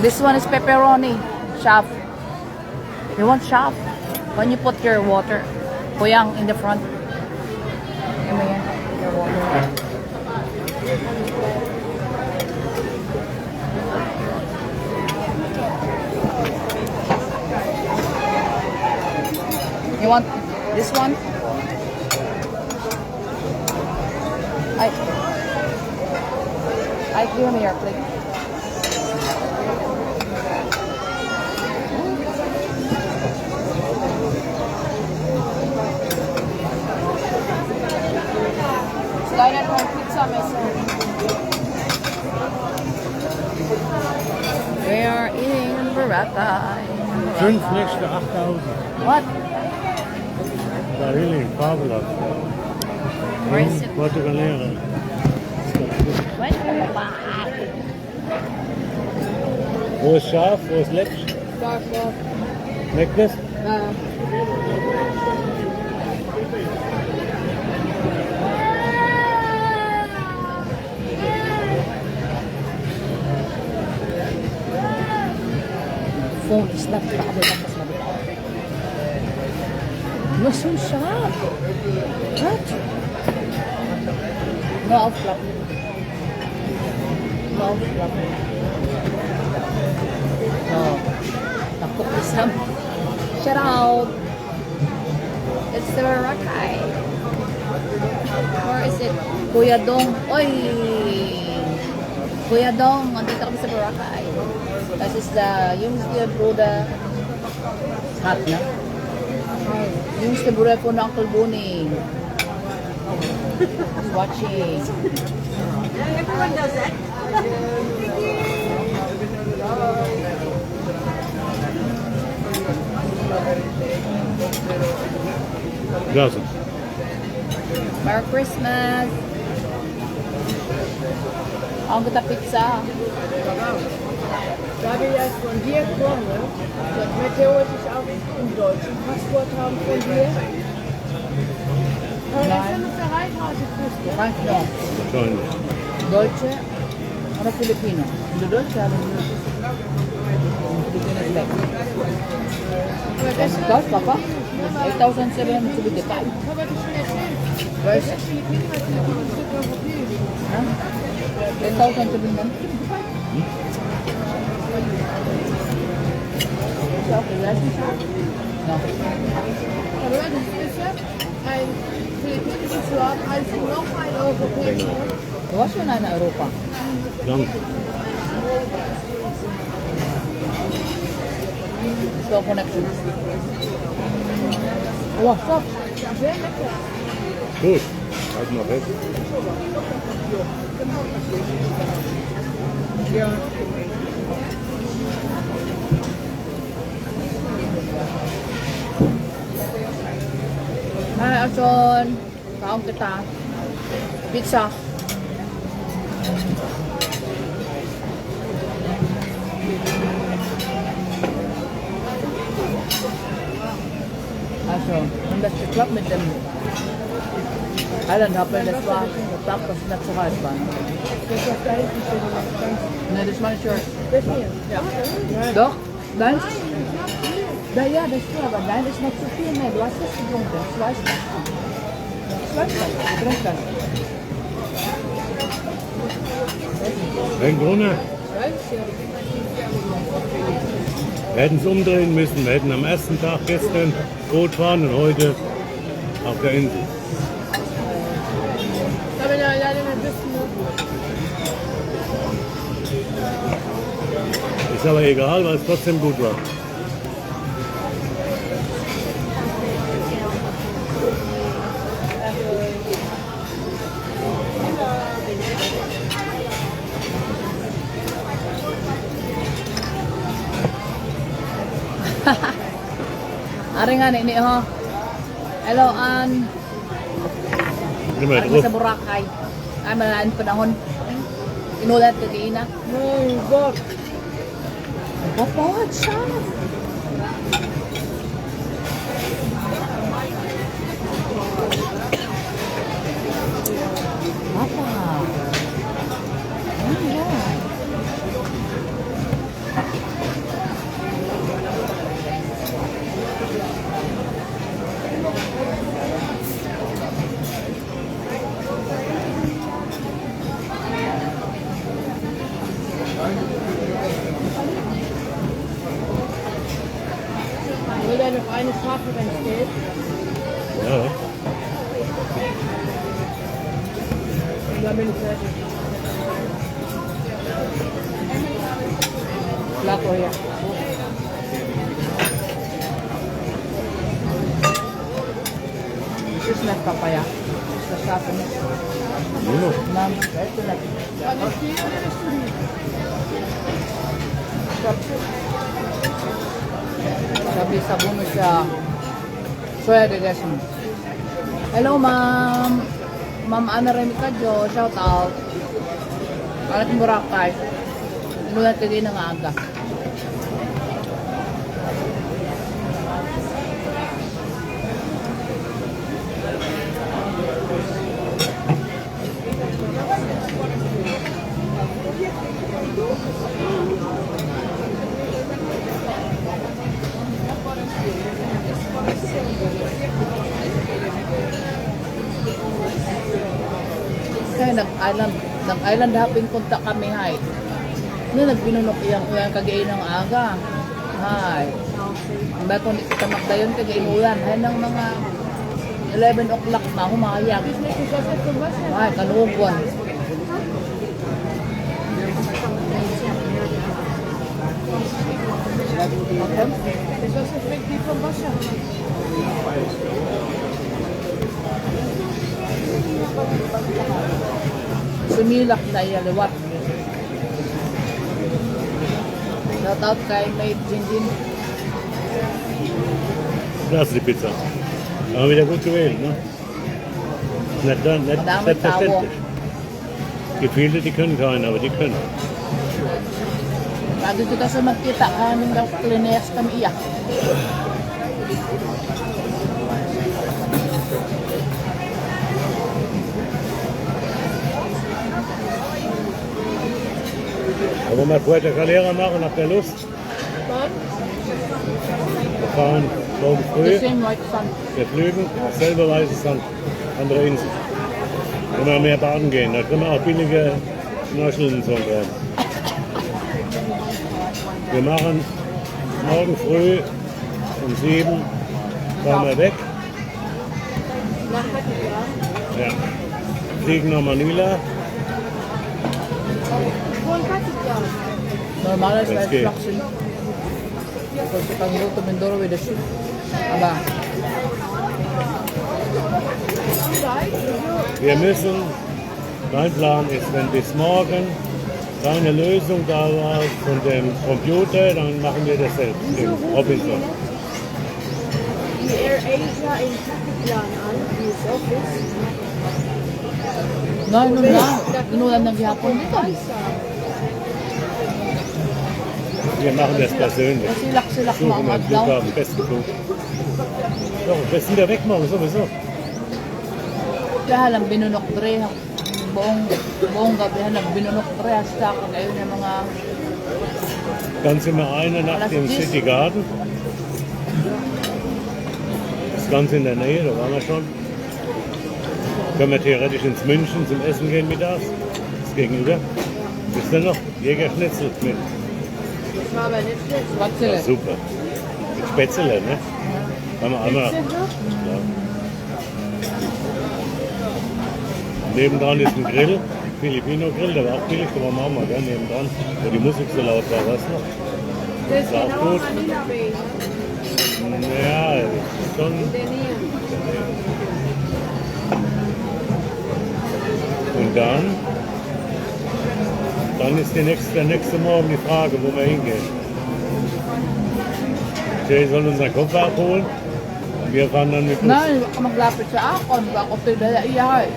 This one is pepperoni. Chef. You want chef? When you put your water. Kuyang in the front. Give me your water. You want this one? I give me your plate. Skynet one pizza, we are eating burrata. 5 nächste 8.000. What? Really fabulous. Where is it? Portugalera. Wo ist scharf? Wo ist leck? Leckt es? Phone is not grabe tapos mabitaw. You're so sharp. What? No, I'll flop. No, I'll flop. No. Naku, isam. Shout out. It's the Boracay. Where is it? Kuya Dong. Oy! Kuya Dong, andito kami sa Boracay. This is the, yung the Bruda hot na. Yung the Bruda po na Uncle Boning. He's watching. Everyone does that. Doesn't. Merry Christmas. Ang gata pizza. Da wir ja von dir kommen, dann wir theoretisch auch einen deutschen Passport haben von dir. Aber das ist ja noch der Reinhauseküste. Frank, no. Wahrscheinlich. Deutsche oder Filipino? The Deutsche haben wir. Filipino is back. Aber das ist Cost, Papa? 8,700 to be the time. aber das schon erzählt. Where is Das it? ist Philippinen, weil Philippinen sind europäisch. Huh? 10,000 to be monthly. Okay, that's no. Aber das ist ja ein philippinisches Land als noch ein europäisches Land. Du warst schon in Europa. Lang. Slow connection. Oh, stop. Sehr lecker. Gut. Halt mal weg. Ja. Hi, Ason. Kaong kita. Pizza. Also, und das geklappt mit dem Highland-Apfel, das war geklappt, das nicht so heiß war. Das ist da hinten schon ganz. Ne, das ist mein Shirt. Das hier. Ja. Doch, deins? Ja, das ist aber dein ist noch zu viel mehr. Du hast das getrunken, ich weiß das. Ich weiß das, ich trinke das. Wenn Grüne. Wir hätten es umdrehen müssen. Wir hätten am ersten Tag gestern Boot fahren und heute auf der Insel. Da bin ich leider ein bisschen. Ist aber egal, weil es trotzdem gut war. Ari nga nini ho. Hello, Ann. Nimm mal Ari drauf. sa Boracay. Ay, malaking panahon. Inulat ka kina. Mein Gott. Papa, siya. Papa. Oh, yeah. wäre noch eine Strafe, wenn es geht. Ja. Und dann bin ich fertig. Plato hier. This is not papaya. It's the Japanese. Nur noch. Ma'am, ito na. Alles hier oder ist du hier? Sabi sa buno siya. Swerte desu. Hello, ma'am. Ma'am Ana Remicadjo, shout out. Alat ng Boracay. Inulat ka din ng aga. Kaya nag-island hopping punta kami, hay. Nagbinunok iyang kagayin ng aga. Hay. Ang bato ni kita magdayon kagayin ulan. Hay nang mga 11 o'clock na humayag. Hay, kanugon. Dus dat is effectief van Basja. Sumilak na iyaliwat. Shout out kay Maid Jinjin. Das ist die Pizza. Aber wieder gut gewählt, ne? Nicht, nicht Madami selbstverständlich. Die viele, die können keinen, aber die können. Bago ito kasi magkita kaming daw klineas kami iyak. Aber mal Puerto Calera machen nach der Lust. Wann? Wir fahren morgen The früh. same white sun. Wir flügen, selbe weißes Sand, andere Insel. Wenn wir mehr baden gehen, da können wir auch billige Schnorcheln und so rein. Wir machen morgen früh um 7 fahren wir weg. Nach Katja. Ja. Fliegen nach Manila. Von Katja. Normal as Let's well go. fluxing. Because you can go to Mindoro with the ship. Aba, Wir müssen, mein Plan ist, wenn bis morgen keine Lösung da war von dem Computer, dann machen wir das selbst, den Robinson. Die Air Asia in Katja an, die ist Office. no, inulan ng gihapon dito. Wir machen das persönlich. Silak-silak mo Suchen ang am adlaw. Flughafen, besten Flug. Doch, am besten wieder wegmachen, sowieso. Kaya lang binunok dre. Buong gabi lang binunok dre. Hasta ako ngayon yung mga Dann sind wir eine Nacht im Alas 10. City Garden. Das ist ganz in der Nähe, da waren wir schon. Können wir theoretisch ins München zum Essen gehen mittags. Das gegenüber. Ist da noch Jägerschnitzel mit? Das war aber nicht schlecht. Ja, Batsile. super. Mit Spätzle, ne? Haben wir einmal. Sind noch? Ja. Nebendran ist ein Grill, Filipino-Grill, der war auch billig, da waren wir auch mal gern nebendran, wo die Musik so laut war, weißt du noch? Das ist War auch genau gut. Manila Bay. Ja, schon. In der Nähe. Und dann ist der nächste Morgen die Frage, wo wir hingehen. Jay soll unseren Koffer abholen, wir fahren dann mit Bus. Nay, baka maglapit sa akon. Baka ko pinadala iyahay.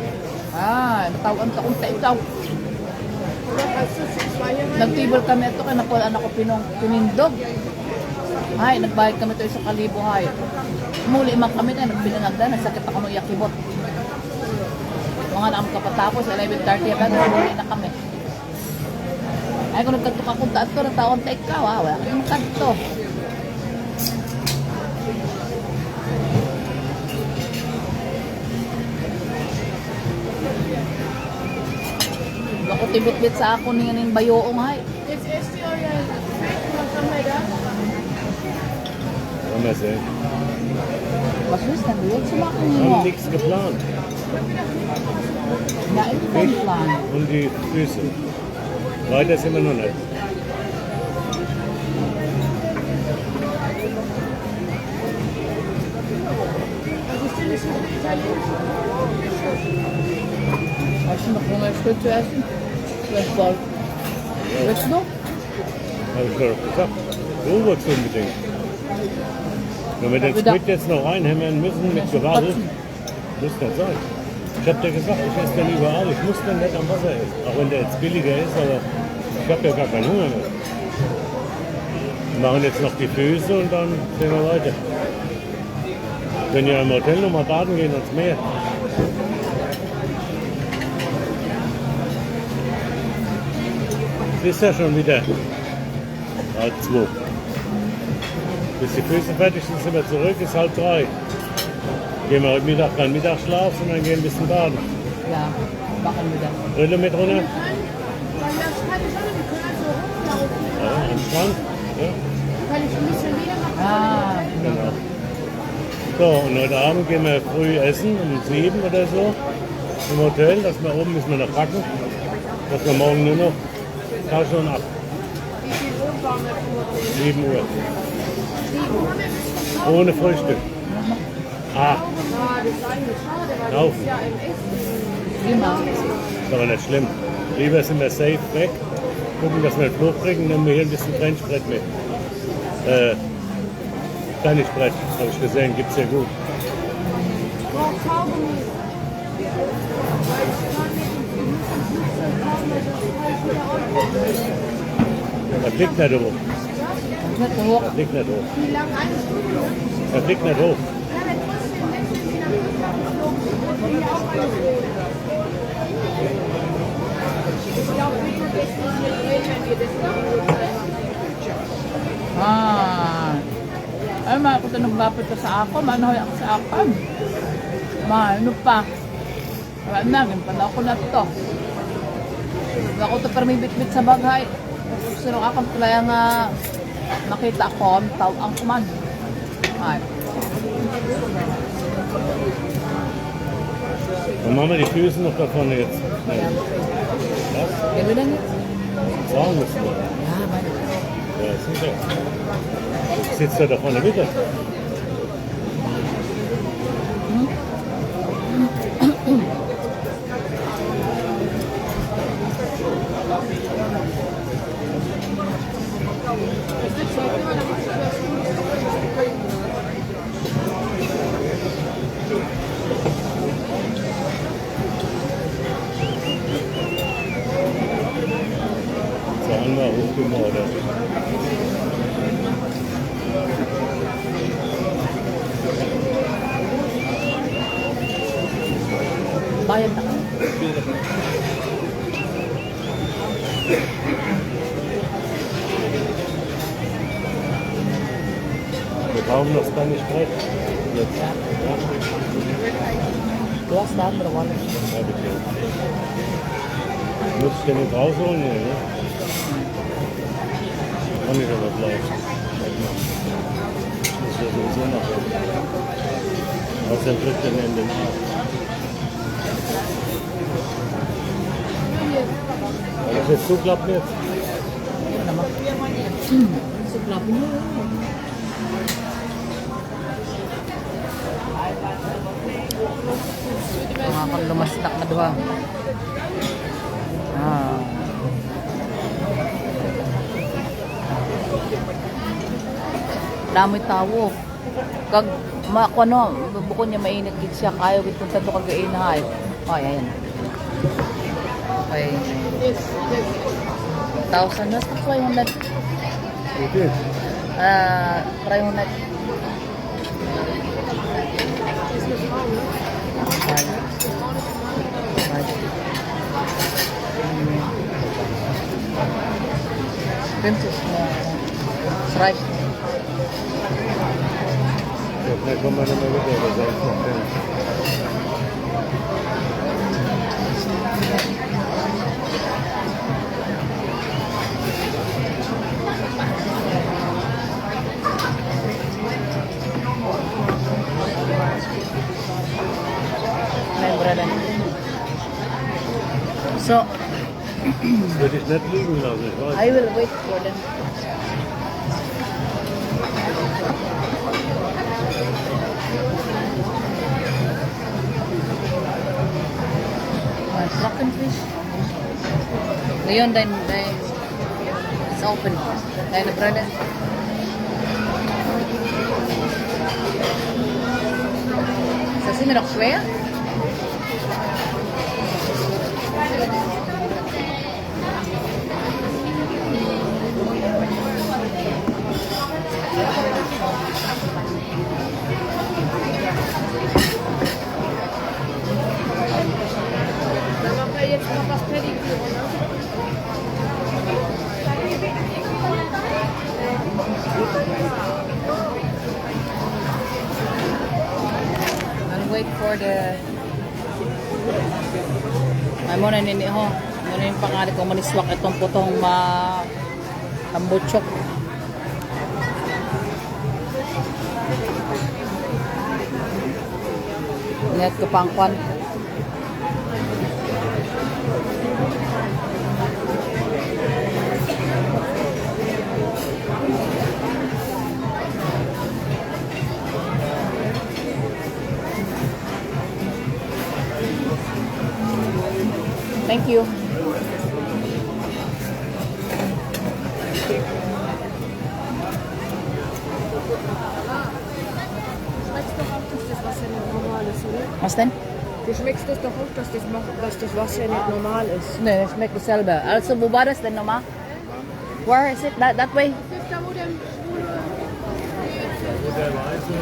Ay, matawag ta kung sa ikaw. Oder hast du es 2 Jahre? Nagtibol kami ito kaya nakulaan ako pinindog. Ay, nagbayad kami ito sa kalibo hay. Muli man kami na nagpinangagda, nagsakit ako ng yakibot. Mga naam kapatapos, 11:30 agad, muli na kami. Ay, kung nagkanto kung taan to, nataon ta ikaw ha, wala kang kanto. Ako tibit-bit sa ako ng bayoong hay. Jetzt esst ihr euer Fett, was haben wir da? Haben wir wir sehen. Was willst denn du jetzt machen? Wir haben nichts geplant. Ja, ich bin Fisch Plan. und die Füße. Weiter sind wir noch nicht. Also ich finde, es ist italienisch. Hast du noch Hunger, Stück zu essen? Ich voll. Willst du noch? Habe ich doch gesagt. Du wolltest unbedingt. Wenn wir den Sprit jetzt noch reinhämmern müssen mit Gewalt, muss das sein. Ich habe dir gesagt, ich esse den überall. Ich muss den nicht am Wasser essen. Auch wenn der jetzt billiger ist, aber ich habe ja gar keinen Hunger mehr. Wir machen jetzt noch die Füße und dann sehen wir weiter. Wir können ja im Hotel noch mal baden gehen ans Meer. Es ist ja schon wieder 1:30. Bis die Füße fertig sind, sind wir zurück, ist 2:30. Gehen wir heute Mittag keinen Mittagsschlaf, sondern gehen ein bisschen baden. Ja, machen wir das. Brille mit runter, Weil das kann ich auch, wir können also hochlaufen. ja, am Strand. Ja, Kann ich ein bisschen näher machen. Ah, genau. So, und heute Abend gehen wir früh essen, um 7 oder so, im Hotel. Dass wir oben müssen wir noch packen, dass wir morgen nur noch Tasche und ab. Wie viel Uhr waren wir vor? 7 Uhr. 7 Uhr haben wir bis Ohne Frühstück. Ah, Ah, das ist eigentlich schade, weil das Laufen. ist ja im Essen. immer. ist aber nicht schlimm. Lieber sind wir safe weg, gucken, dass wir einen Flug kriegen, nehmen wir hier ein bisschen Trenchbrett mit. Brett, habe ich gesehen, gibt es ja gut. Braucht Kaugummi. Weil ich kann nicht, ich muss ins Flugzeug kaufen, weil sonst fall ich wieder auf. Das fliegt nicht hoch. Nicht so hoch. Das fliegt nicht hoch. Wie lange? Eine Stunde? Das fliegt nicht hoch. Ja, dann trotzdem, letztens sind wir nach Russland geflogen. Und hier auch alles rot. Ich glaube, wir vergessen es mit Öl, wenn wir das machen. Ah. Ay, makakita ng bapit ka sa ako. Manoy ako sa akin. Ano pa? Wala na, gimpan ako na to. Ako to pero may bit-bit sa bagay. Sino ako kaya nga nakita ko, tawag ang kuman. Ay. Dann machen wir die Füße noch davon jetzt. Kaya, Was? gawin na niya. Sagen müssen wir. Ja, meine. Ja, sicher. Sitzt er da vorne wieder? Sagen wir, hochgemordert. Bayad na. Wir brauchen noch Spanish Brett. Jetzt. Ja, Du hast na, pero wala. ja, bitte. Muss ich den jetzt rausholen? Nee, ne? Kann ich aber gleich. Das ist ja sowieso noch. Außerdem drückt er mir in den Arm. Weil das jetzt zuklappen jetzt? Ano naman? Suklap mo. Mga kang lumastak na duha. Ah. Damoy tawo. Kag mako no, buko niya mainit gid siya kayo gid kung tanto kag inahay. Ay ayan. Okay. 1,000 na 300. Okay. 300. Strike. Ja, vielleicht kommen wir nicht mehr wieder, aber sonst noch hin. würde ich nicht liegen lassen, ich weiß. I will wait for them. Truck and fish. Ngayon, dahil it's open. Dahil na brother. Sa Simirok Square? Dann machen wir jetzt noch was Pediküre, ne? I'll wait for the... Ay mo na nini ho. Ano yung pangalan ko maniswak itong putong tambuchok. Net ko pang kwan. Thank you. Schmeckst doch auch, dass das Wasser nicht normal ist, oder? Was denn? Du schmeckst das doch auch, dass das Wasser nicht normal ist. No, schmeckt dasselbe. Also, wo war das denn nochmal? Where is it? That way? Da wo der Wo der weiße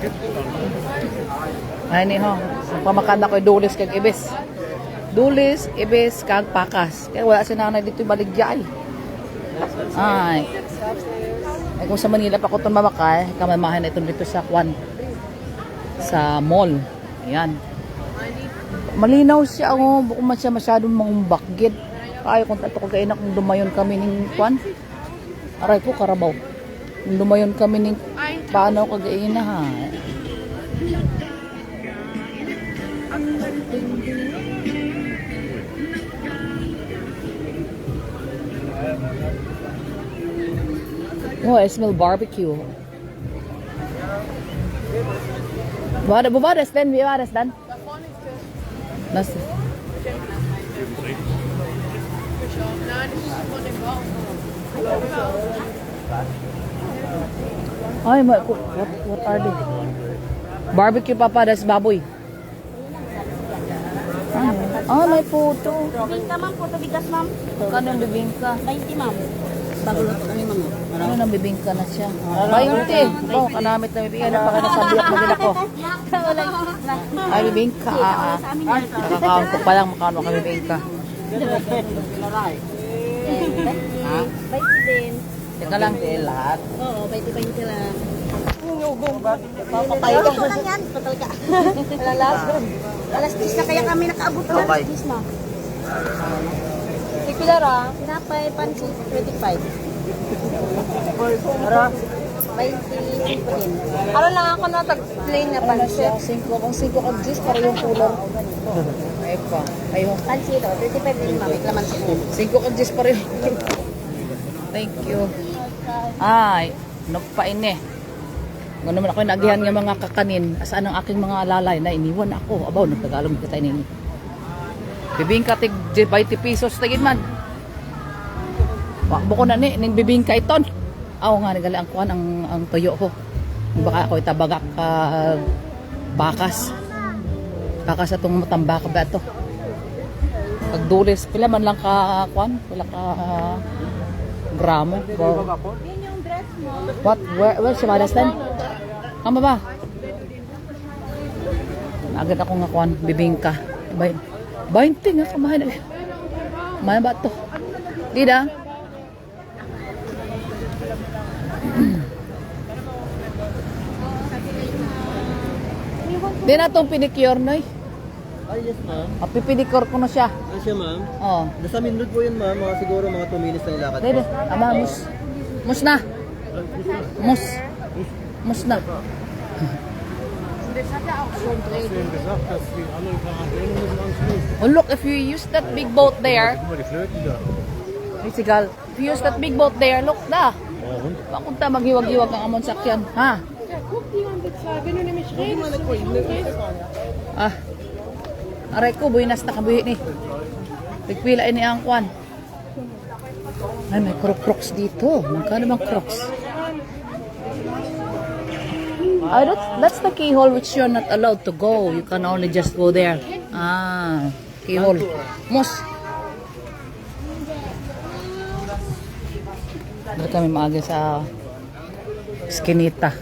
gibt dann. Ay, ni ho. Ang pamakan ako Dulis kag Ibis. Dulis, Ibis, kag Pakas. Kaya wala si nanay dito yung baligya ay. Ay. Ay kung sa Manila pa ko itong mamakay, kamamahan na ito dito sa Kwan. Sa mall. Ayan. Malinaw siya ako. Bukong man siya masyadong mangumbakgid. Ay, kung tato ko kaina kung dumayon kami ng Kwan. Aray ko, Karabaw. Kung dumayon kami ng paano kagaina ha. Oh, I smell barbecue. Wo war das denn? Wie war das dann? Da vorne ist der. Was? Nein, das ist von dem Baum. Ay, what are they? Barbecue papa, that's baboy. Ah, may puto. Bibingka ma'am, puto bigas ma'am. Kano yung bibingka? 20 ma'am. Bago luto kami ma'am. Ano nang bibingka na siya? 20. Oh, kanamit na bibingka na baka nasabiyak na din ako. Ay, bibingka. Nakakaon ko pa lang makano ka bibingka. 20 din. Teka lang. Lahat. Oo, 20 lang. Papatay ka. Luto lang yan. Total ka. Alas 10 na kaya kami nakaabot ng alas 10 na. Pilara. Pinapay, pansit, 25. Ara. 25 din. Ano lang ako na tag-plain na pansit. 5 kung 5 kang juice para yung color. Ay pa. Ayo. Pansit, 35 din ma'am. May kalamansi din. 5 kang juice para yung Thank you. Ay, nagpain eh. Nga naman ako nagihan ng mga kakanin. Asaan ang aking mga lalay na iniwan ako. Abaw, nagtagalog kita nini. Bibingka tig 20 pesos tagin man. Wakbo ko na ni, ning bibingka iton. Aw nga nagali ang kuan ang tuyo ko. Baka ako itabagak bakas. Bakas atong matambaka ba to. Pagdulis pila man lang ka kuan, pila ka gramo. Wow. What? Where si Madastan? Kama ba? Agad ako nga kuan, bibingka. 20 nga kamahan. Mahal ba to? Dida? Di na itong pedicure, Noy. Ay, yes, ma'am. Pipidicure ko na siya. Ano siya, ma'am? Oo. Nasa minute po yun, ma'am. Mga siguro mga 2 minutes na ilakad Dede, po. ama, mus. Mus na. Mus. Mus na. Das hat er auch schon drin. Ihnen gesagt, dass die alle Quarantäne müssen ans Fluss. Oh, look, if you use that big boat there, Guck mal, die Flöten da. Ay, sigal. If you use that big boat there, look na. Pakunta maghiwag-hiwag ang amon sakyan. Ha? Ja, guck die an die zwei. Wenn du nämlich redest, so wie du redest. Ah. Aray ko, buinas na kabuhi ni. Pigpila ini ang kwan. Ay, may crocs dito. Magkano bang crocs? Ah, that's the keyhole which you're not allowed to go. You can only just go there. Ah, keyhole. Mos. Dito kami maaga sa Skinita.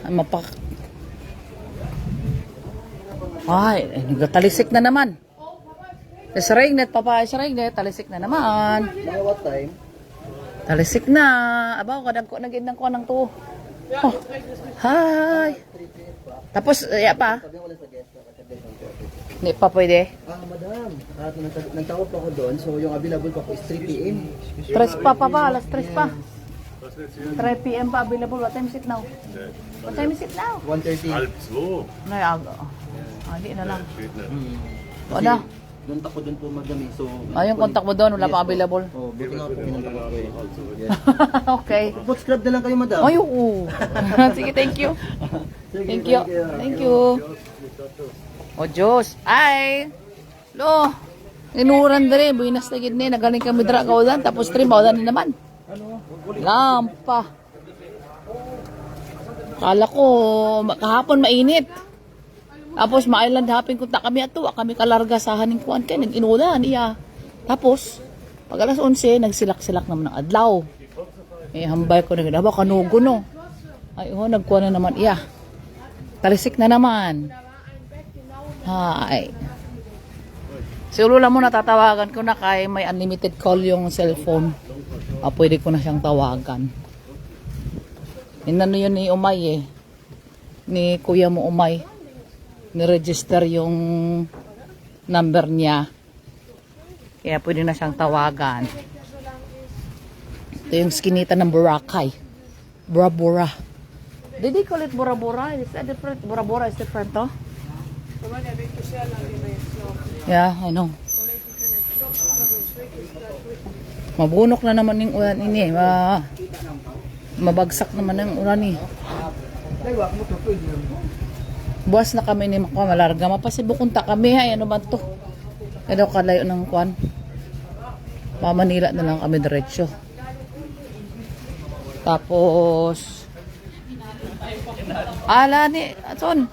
Ay, nagtalisik na naman. Sa Ringnet, papa, sa Ringnet, talisik na naman. Mga what time? Talisik na. Abaw, kadagko na ginang ko ng to. Oh. Hi. Tapos, pa. Sabi ko lang sa guest na katabi ng coffee. Hindi pa pwede. Madam. At nagtawag pa ako doon, so yung available pa po is 3 p.m. 3 pa, alas 3 pa. 3 p.m. pa available. What time is it now? What time is it now? 1:30. Halb 2. Nay, aga. Di na lang. Geht nicht. O na. Doon ako doon po magdami, so... Yung contact mo doon, wala pa available. Oh, buti nga po pinunta ko po eh. Yes. Okay. Foot scrub na lang kayo, madam. Ay, oo. Sige, thank you. Thank you. Thank you. O, Diyos. Ay. Lo. Inuran dali. Buinas na gini. Nagaling kami dra kaudan. Tapos trim, kaudan na naman. Lampa. Kala ko, kahapon mainit. Tapos ma-island hopping kunta kami ato. Kami kalarga sa haning kuan kay nag-inulan iya. Tapos pag alas 11 nagsilak-silak naman ng adlaw. Hambay ko na gidaba kanugo no. Ay nagkuan na naman iya. Talisik na naman. Hi. Si Ulula mo natatawagan ko na kay may unlimited call yung cellphone. Pwede ko na siyang tawagan. Inano yun ni Umay ni kuya mo Umay. Ni-register yung number niya. Kaya pwede na siyang tawagan. Ito yung Skinita ng Boracay. Bora Bora. Did they call it Bora Bora? Is that different? Bora Bora is different, to? Yeah, I know. Mabunok na naman yung ulan ini. Mabagsak naman yung ulan ni. Buwas na kami ni Makwa, malarga. Mapasibukunta kami, ay ano ba ito? Kaya kalayo ng kwan. Manila na lang kami diretsyo. Tapos, ala ni, aton.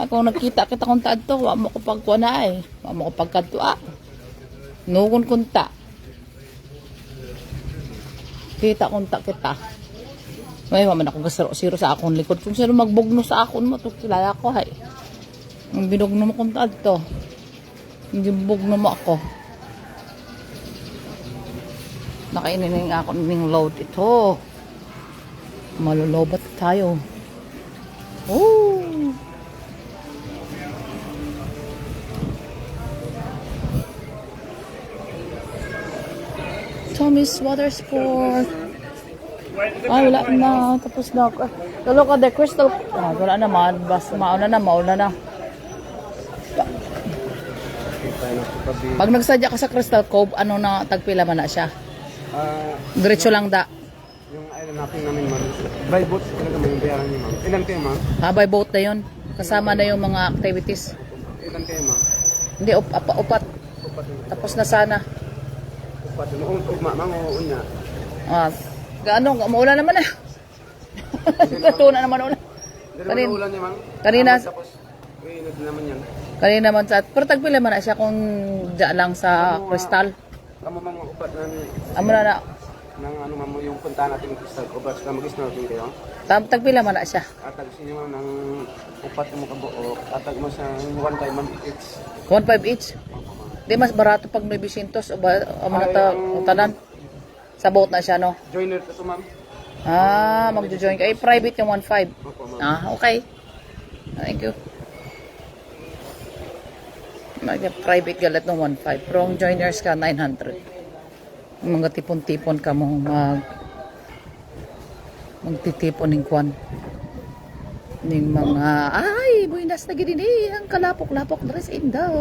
Kung nagkita kita kung taad to, wala mo ko pagkuha na eh. Wala mo ko pagkatua. Nugon kunta. Kita kunta kita. May maman ako gasiro sa akong likod. Kung sino magbugno sa akon mo, ito kilala ko, hay. Ang binugno mo kung taad to. Hindi bugno mo ako. Nakainin na ako ng load ito. Malulobat tayo. Oh! Tommy's Water Sport. Wala na. Tapos na ako. Lalo ka the crystal. Wala naman. Basta mauna na. Pag nagsadya ka sa Crystal Cove, ano na tagpila man na siya? Diretso lang da. Yung island natin namin, ma'am. By boat, talaga may bayaran niyo, ma'am. Ilan kayo, ma'am? By boat na yun. Kasama na yung mga activities. Ilan kayo, ma'am? Hindi, upat. Tapos na sana. Upat. Ugma, ma'am, o unya. Gaano, maulan naman na. Tuna naman ulan. Dalawa ulan niya, ma'am. Kanina. Tapos, inod naman yan. Kanina naman sa, pero tagpila man na siya kung dyan lang sa Crystal. Kamo, ma'am, upat na Amo na ng ano, ma'am, yung punta natin yung Crystal. Upat, kamo snorkeling kayo. tagpila man na siya. Atag sa inyo, ma'am, ng upat mo kabuo. Atag mo sa one time, ma'am, it's 1.5 each. Di mas barato pag 900 o ba, amo na ta, tanan. Sa boat na siya, no? joiner ito, ma'am. Magjo-join ka. Private yung 1.5. Opo, ma'am. Okay. Thank you. Private galat ng 1.5. Pero ang joiners ka, 900. Mga tipon-tipon ka mo magtitipon ng kwan. Ng mga, buinas na gini ang kalapok-lapok dress in daw.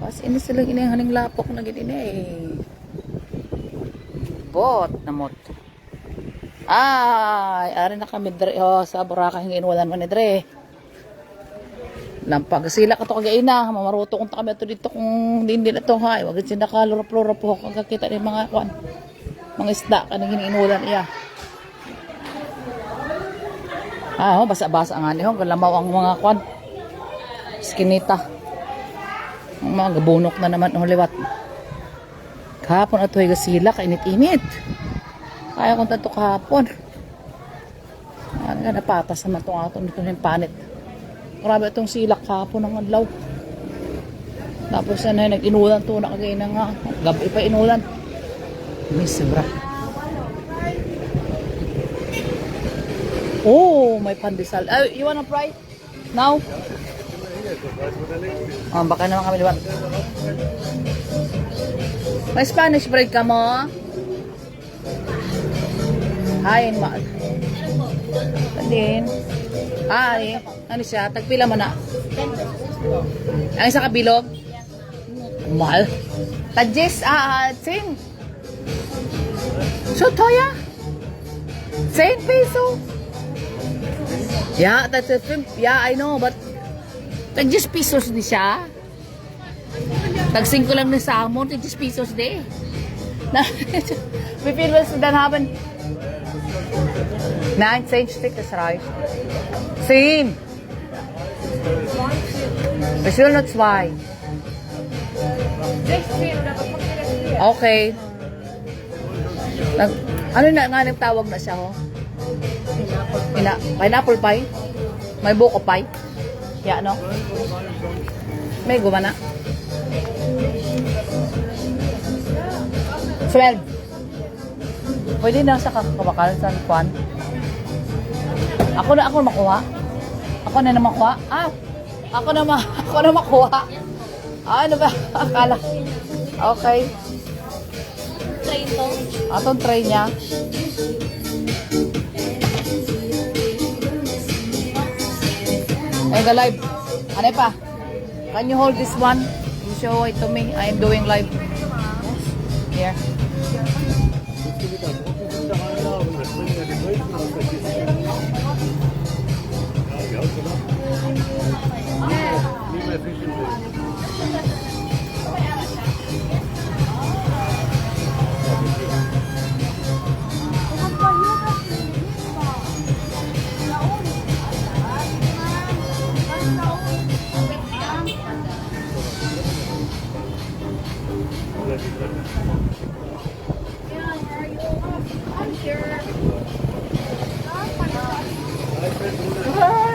As in silang inahaning lapok na gini Bot na mot. Ay, ari na kami dre. Oh, sa Boracay hinginulan mo ni dre. Lampag sila ka to kagaina, mamaruto kung kami ato dito kung hindi na to hay. Wag sin nakalura-plura po kung kakita ni mga kwan. Mga isda kaning hininulan iya. Ah, oh, basa-basa nga ni ho, galamaw ang mga kwan. Skinita. Ang mga gabunok na naman ang liwat. Kahapon ato ay gasila, kainit-init. Kaya kung tato kahapon. Ano nga, napatas naman itong ato nito ng panit. Marami itong silak kahapon ng adlaw. Tapos yan ay nag-inulan to, nakagay na nga. Gabi pa inulan. May sobra. Oh, may pandesal. You wanna fry? Now? Oh, baka naman kami liwat. May Spanish bread ka mo? Hi, ma. Din. Ay, ano siya? Tagpila mo na. Ang isa kabilog? Mahal. Tadjis, sing. So, toya? 10 peso. Yeah, that's a film. Yeah, I know, but tag-10 pesos di siya. Tag-5 lang na salmon, tag-10 pesos di. Wie viel willst du dann haben? Nein, 10 Stück, das reicht. 10. Ich will nur 2. 16 oder was macht ihr das hier? Okay. Ano na nga nagtawag na siya, ho? Pineapple pie? May buko pie? Ya, no? May gumana? 12. Pwede na sa kabakal sa kwan. Ako na makuha. Ako na makuha. Ako na makuha. Ano ba? Akala. Okay. Try ito. Atong try niya. Ay, live. Ano pa? Can you hold this one? You show it to me. I am doing live. Here.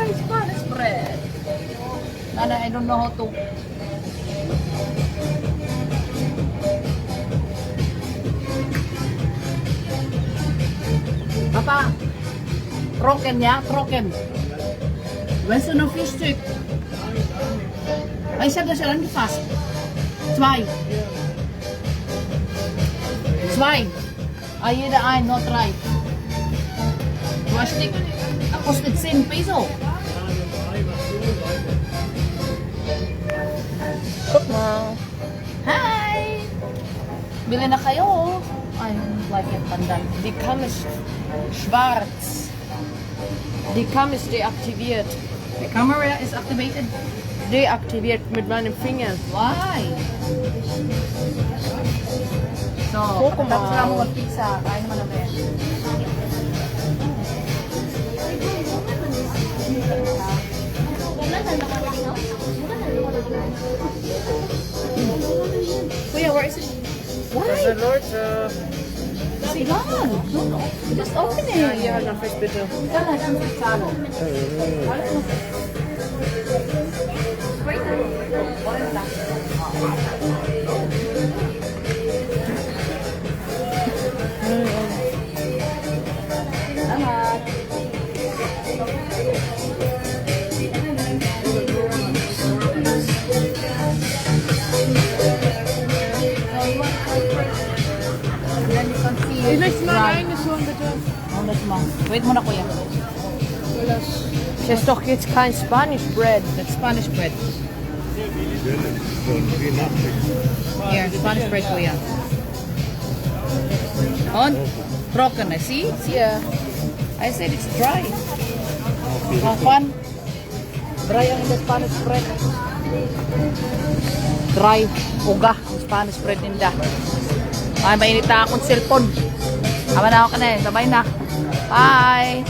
Spanish bread. Nana, I don't know how to. Papa, trocken ya, trocken. Willst du noch vier Stück? Ich habe das schon angefasst. 2. 2. Jeder ein, not 3. 2 Stück. Das kostet 10 Peso. Guck mal. Hi! Bili na kayo. I don't like it pandan. Die Kam ist schwarz. Die Kam ist deaktiviert. The camera is activated. Deaktiviert mit meinem Finger. Why? So, Coco tapos Mall. na mo mag-pizza. Kain naman na yan. Kuya, where is it? Why? Lord, Sigan. No. Just open it. hier halt noch Fisch bitte. Ikaw na lang sa salo. Salamat. Ich möchte mal eigenes holen, bitte. Wait muna, kuya. Das ist doch jetzt kein Spanish bread. That's Spanish bread. Here, Spanish bread, kuya. On broken. See? See? I said it's dry. Kapan? Dry ang the Spanish bread. Dry. Uga. Ang Spanish bread ninda. Ay, mainit na akong cellphone. Tama na ako ka na eh. Sabay na. Bye!